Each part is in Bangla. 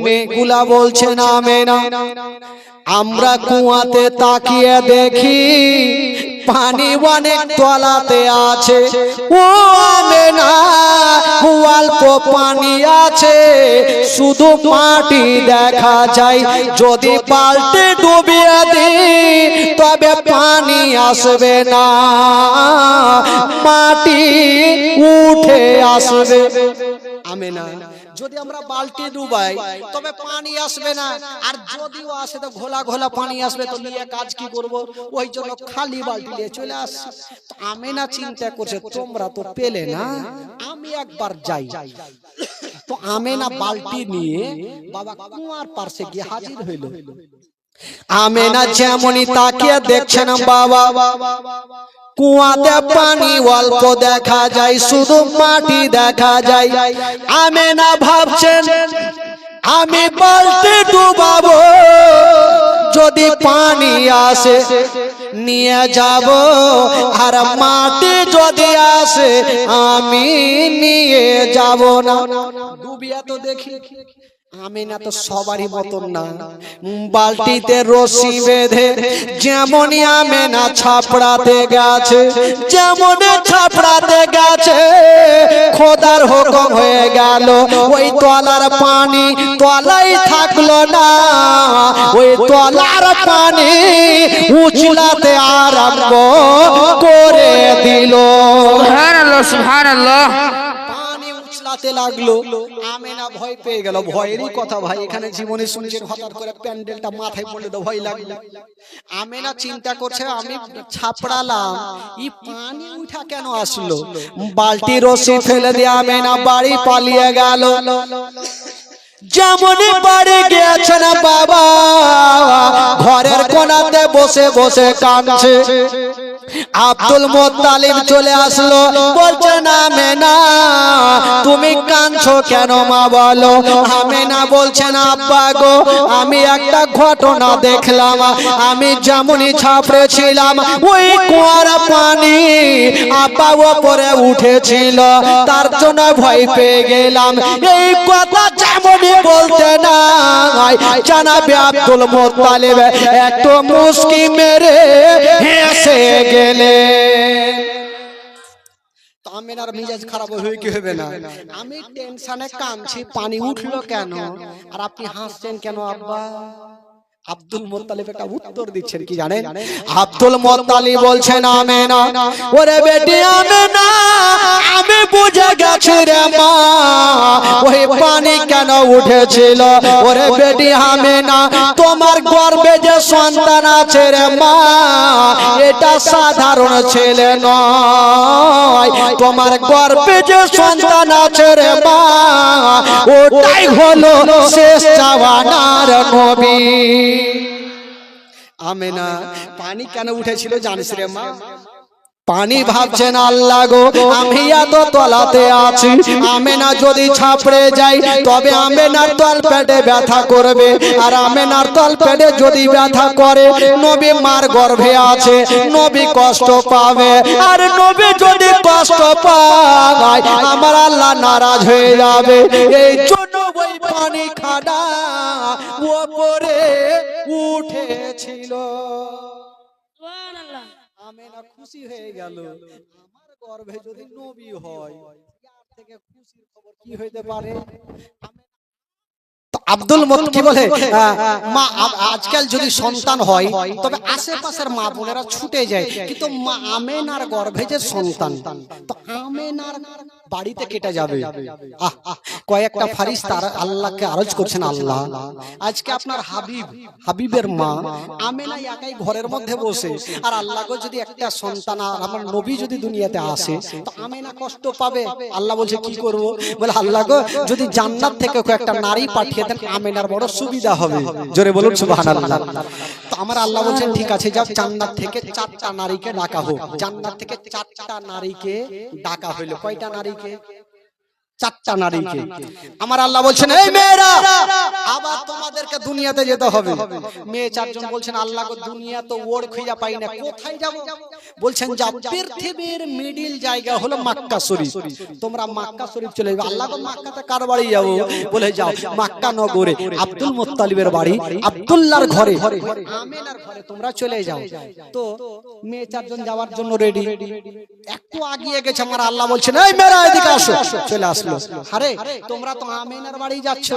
মেয়েগুলা বলছে না আমেনা আমরা কুয়াতে তাকিয়ে দেখি পানি অনেক তলাতে আছে, ও আমেনা অল্প পানি আছে, শুধু মাটি দেখা যায়, যদি বালতি ডুবিয়ে দিই তবে পানি আসবে না, মাটি উঠে আসবে। আমেনা যদি আমরা বালতি ডুবাই তবে পানি আসবে না, আর যদিও আসে তো ঘোলা ঘোলা পানি আসবে, তো নিয়ে কাজ কি করব? ওই জন্য খালি বালতি নিয়ে চলে আসছে। তো আমেনা চিন্তা করছে তোমরা তো পেলে না, আমি একবার যাই। তো আমেনা বালতি নিয়ে বাবা কুয়ার পাশে গিয়ে হাজির হইল। আমেনা যেমনই তাকিয়ে দেখছেন বাবা কুয়াতে পানি অল্প দেখা যায়, শুধু মাটি দেখা যায়। আমেনা ভাবছেন আমি বালতি ডুবাবো, যদি পানি আসে নিয়ে যাব, আর মাটি যদি আসে আমি নিয়ে যাব না। ডুবিয়া তো দেখি আমেনা তো সবারই মতন না, বালতিতে রশি বেঁধে যেমনই আমেনা ছাপড়াতে গেছে, যেমন ছাপড়াতে গেছে খোদার হুকুম হয়ে গেল, ওই তলার পানি তলাই থাকলো না, ওই তলার পানি উছলাতে আরম্ভ করে দিল। সুবহানাল্লাহ সুবহানাল্লাহ। লাগলো আমেনা ভয় পেয়ে গেল। ভয়েরই কথা ভাই, এখানে জীবনে শুনেছেন হঠাৎ করে প্যান্ডেলটা মাথায় পড়লে তো ভয় লাগলো। আমেনা চিন্তা করছে আমি ছাপড়ালাম, এই পানি উঠা কেন আসলো? বালতি রশি ফেলে দিয়ে আমেনা বাড়ি পালিয়ে গেল। যেমনই বাড়ি গিয়েছে না বাবা ঘরের কোণাতে বসে বসে কাঁদছে। আব্দুল মুত্তালিব চলে আসলো, বলছে না আমেনা তুমি কাঁদছো কেন মা বলো? আমেনা বলছে না আব্বা গো আমি একটা ঘটনা দেখলাম, আমি যেমনই ছাপড়েছিলাম ওই কুয়ার পানি আব্বা উপরে উঠেছিল, তার জন্য ভয় পেয়ে গেলাম। এই কথা যেমনই বলতে না জানাবে আব্দুল মুত্তালিব একটু মুস্কি মেরে হেসে গেলে। আমেনার মিজাজ খারাপ হয়ে কি হবে না? আমি টেনশনে কাঁদছি পানি উঠলো কেন, আর আপনি হাসছেন কেন আব্বা? আব্দুল মুত্তালিব একটা উত্তর দিচ্ছেন কি জানেন? আব্দুল মুত্তালিব বলছেন আমেনা ওরে বেটি আমেনা আমি বুঝে গেছি রে মা ওই পানি কেন উঠেছিল। ওরে বেটি আমেনা তোমার গর্ভে যে সন্তান আছে রে মা এটা সাধারণ ছেলে নয়, তোমার গর্ভে যে সন্তান আছে রে মা ওটাই হলো শেষ জামানার নবী। আমেনা পানি কেন উঠেছিল জানিস রে মা? পানি ভাবছেন আল্লাহ গো আমি এত তলাতে আছি, আমেনা যদি ছাপড়ে যাই তবে আমেনার তল পেটে ব্যথা করবে, আর আমেনার তল পেটে যদি ব্যথা করে নবী মার গর্ভে আছে নবী কষ্ট পাবে, আর নবী যদি কষ্ট পায় আমার আল্লাহ নারাজ হয়ে যাবে। এই জন্য ওই পানি খাড়া উপরে উঠেছিল। আমেনা খুশি হয়ে গেল, আমার গর্ভে যদি নবী হয় এর থেকে খুশির খবর কি হইতে পারে? আব্দুল মুত্তালিব কি বলে মা আজকাল যদি সন্তান হয় তবে আশেপাশের মা বোনেরা ছুটে যায়, কিন্তু মা আমেনার গর্ভে যে সন্তান তো আমেনার বাড়িতে কেটে যাবে। কয়েকটা ফারিস্তা আল্লাহকে আরজ করছেন আল্লাহ আজকে আপনার হাবিবের মা আমেনা একাই ঘরের মধ্যে বসে, আর আল্লাহকে যদি একটা সন্তান আর আমার নবী যদি দুনিয়াতে আসে তো আমেনা কষ্ট পাবে। আল্লাহ বলছে কি করব? বলে আল্লাহ গো যদি জান্নাত থেকে একটা নারী পাঠিয়ে দেন আমেনার বড় সুবিধা হবে। জোরে বলুন সুবহানাল্লাহ। তো আমার আল্লাহ বলছেন ঠিক আছে যাও জান্নাত থেকে 4টা নারীকে ডাকা হোক। জান্নাত থেকে 4টা নারীকে ডাকা হইল। কয়টা নারীকে? 4টা নারীকে। আমার আল্লাহ বলছেন এই মেয়েরা আবার তোমাদেরকে দুনিয়াতে যেতে হবে। মেয়ে চারজন বলছেন আল্লাহ গো দুনিয়া তো ওড় খুঁজে পাই না, কোথায় যাব? বলছেন যা পৃথিবীর মিডিল জায়গা হলো মক্কা শরীফ, তোমরা মক্কা শরীফ চলে যাবে। আল্লাহ গো মক্কাতে কার বাড়ি যাবো? বলে যাও মক্কা নগরে আব্দুল মুত্তালিবের বাড়ি, আব্দুল্লাহর ঘরে, আমিনার ঘরে তোমরা চলে যাও। তো মেয়ে চারজন যাওয়ার জন্য রেডি। একটু আগিয়ে গেছে, আমার আল্লাহ বলছেন এই মেয়েরা এদিকে আসো। চলে আসলো। আরে তোমরা তো আমিনার বাড়ি যাচ্ছ,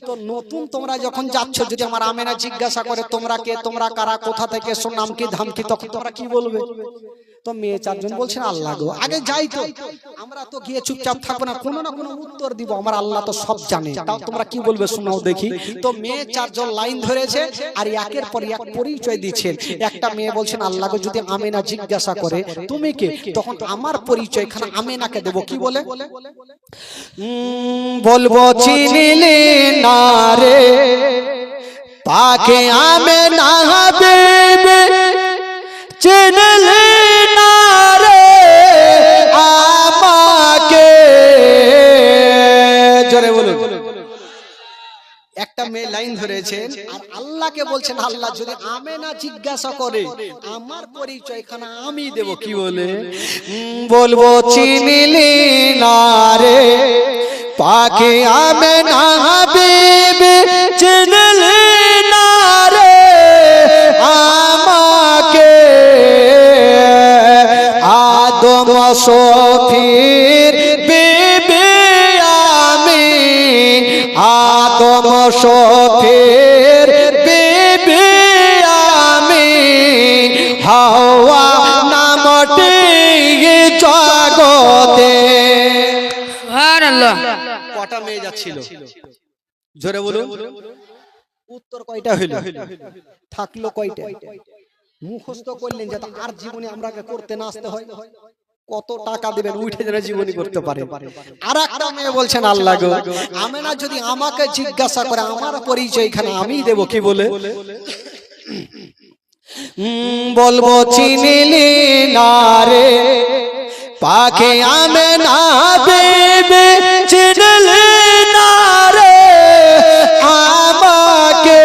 তো নতুন তোমরা যখন যাচ্ছ যদি আমার আমিনা জিজ্ঞাসা করে তোমরা কে, তোমরা কারা, কোথা থেকে এসো, নাম কি ধাম কি, তখন তোমরা কি বলবে? তো মেয়ে চারজন বলছেন আল্লাহ গো আগে যাই তো, আমরা তো গিয়ে চুপচাপ থাকবো না, কোনো না কোনো উত্তর দিব, আমার আল্লাহ তো সব জানে, তাও তোমরা কি বলবে শোনাও দেখি। তো মেয়ে চারজন লাইন ধরেছে আর একের পর এক পরিচয় দিচ্ছেন। একটা মেয়ে বলছেন আল্লাহ গো যদি আমিনা জিজ্ঞাসা করে তুমি কে, তখন আমার পরিচয় এখানে আমিনাকে দেব, কি বলে? বলবো চিনিলি না রে পাকে আমিনা হাবিবে, চিনিলি না রে আমাকে। জোরে বলুন। একটা মেয়ে লাইন ধরেছেন আর আল্লাহকে বলছেন আল্লাহ যদি আমিনা জিজ্ঞাসা করে আমার পরিচয় এখানে আমি দেব, কি বলে? বলবো চিনিলি না রে পাকে আমিনা হাবিবে, চিনিলি না রে আমাকে। আদম শফির বিবি আমি, আদম শফির বিবি আমি, হাওয়া নামটি জগতে। সুবহানাল্লাহ। কটা মেয়ে যাচ্ছিল? জোরে বলুন। উত্তর কয়টা হইল? থাকলো কয়টা? মুখস্থ করলেন যাতে আর জীবনে আমরা করতে না আসতে হয়। কত টাকা দিবেন উঠে যেন জীবনী করতে পারে। আর একটা মেয়ে বলছেন আল্লাহ গো আমিনা যদি আমাকে জিজ্ঞাসা করে আমার পরিচয় এখানে আমি দেব, কি বলে? বলবো চিনিলি না রে পাকে আমিনা হাবিবে, চিনিলি না রে আমাকে,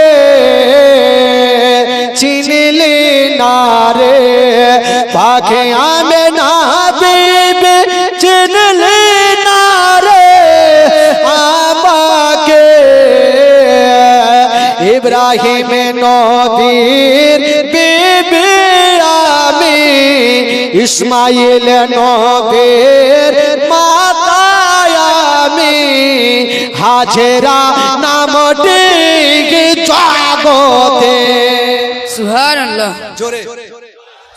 চিনিলি না রে পাকে আমিনা হাবিবে, চিনিলি না রে আমাকে। ইব্রাহিম নবীর বিবি আমি, ইসমাইল নবীর মাতা আমি, হাজেরা নামটি জগতে। সুবহানাল্লাহ। জোরে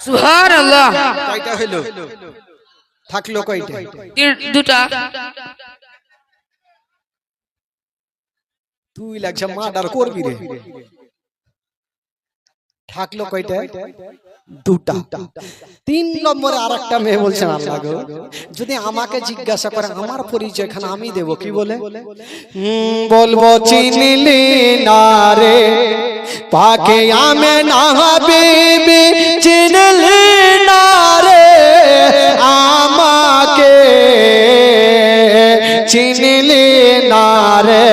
সুবহানাল্লাহ। কয়টা হলো? থাকলো কয়টা? দুটা। তুই লাগছে মার্ডার করবি রে। থাকলো কয়টা? দুটা। তিন নম্বরে আরেকটা মেয়ে বলছেন আল্লাহ গো যদি আমাকে জিজ্ঞাসা করে আমার পরিচয় এখানে আমি দেব, কি বলে? বলবো চিনিলি না রে পাকে আমিনা হাবিবে, চিনিলি না রে আমাকে, চিনিলি না রে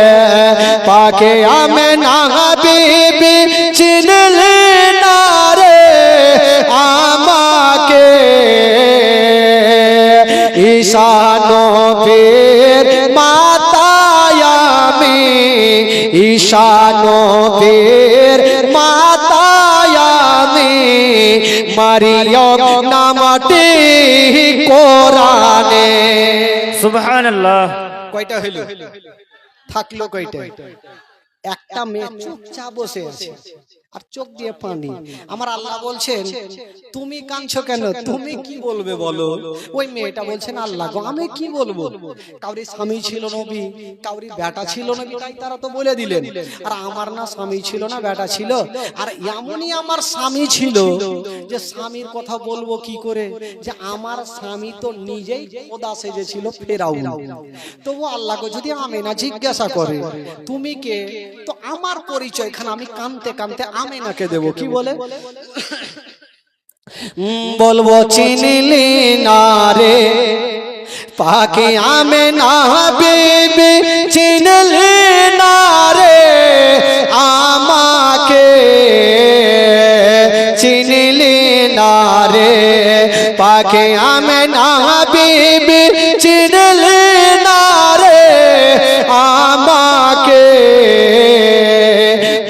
পাকে আমিনা হাবিবে, চিনিলি না রে আমাকে। ঈসা নবীর মাতা আমি, ঈসা নবীর মাতা আমি, মারিয়ম নামটি কোরআনে। সুবহানাল্লাহ। কয়টা হইল? থাকলো কয়টা? একটা মেয়ে চুপচাপ বসে আছে আর চোখ দিয়ে পানি। আমার আল্লাহ বলছেন তুমি কাঁদছো কেন, তুমি কি বলবে বলো? ওই মেয়েটা বলছেন আল্লাহ গো আমি কি বলবো, কাউরি স্বামী ছিল নবী, কাউরি বেটা ছিল নবী, তাই তারা তো বলে দিলেন। আর আমার না স্বামী ছিল না বেটা ছিল, আর এমনই আমার স্বামী ছিল যে স্বামীর কথা বলবো কি করে, যে আমার স্বামী তো নিজেই খোদা সেজেছিল ফেরাউন। তবু আল্লাহ গো যদি আমিনা জিজ্ঞাসা করে তুমি কে, তো আমার পরিচয় এখানে আমি কানতে কানতে আমিনাকে দেব, কি বলে? বলবো চিনিলি না রে পাকে আমিনা হাবিবে, চিনিলি না রে আমা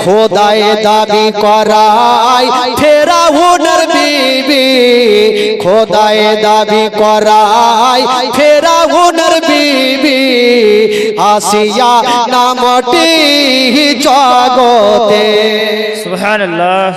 খোদায় দাবি করায় ফেরাউনের বিবি, খোদায় দাবি করায় ফেরাউনের বিবি, আসিয়া নামটি জগতে। সুবহানাল্লাহ।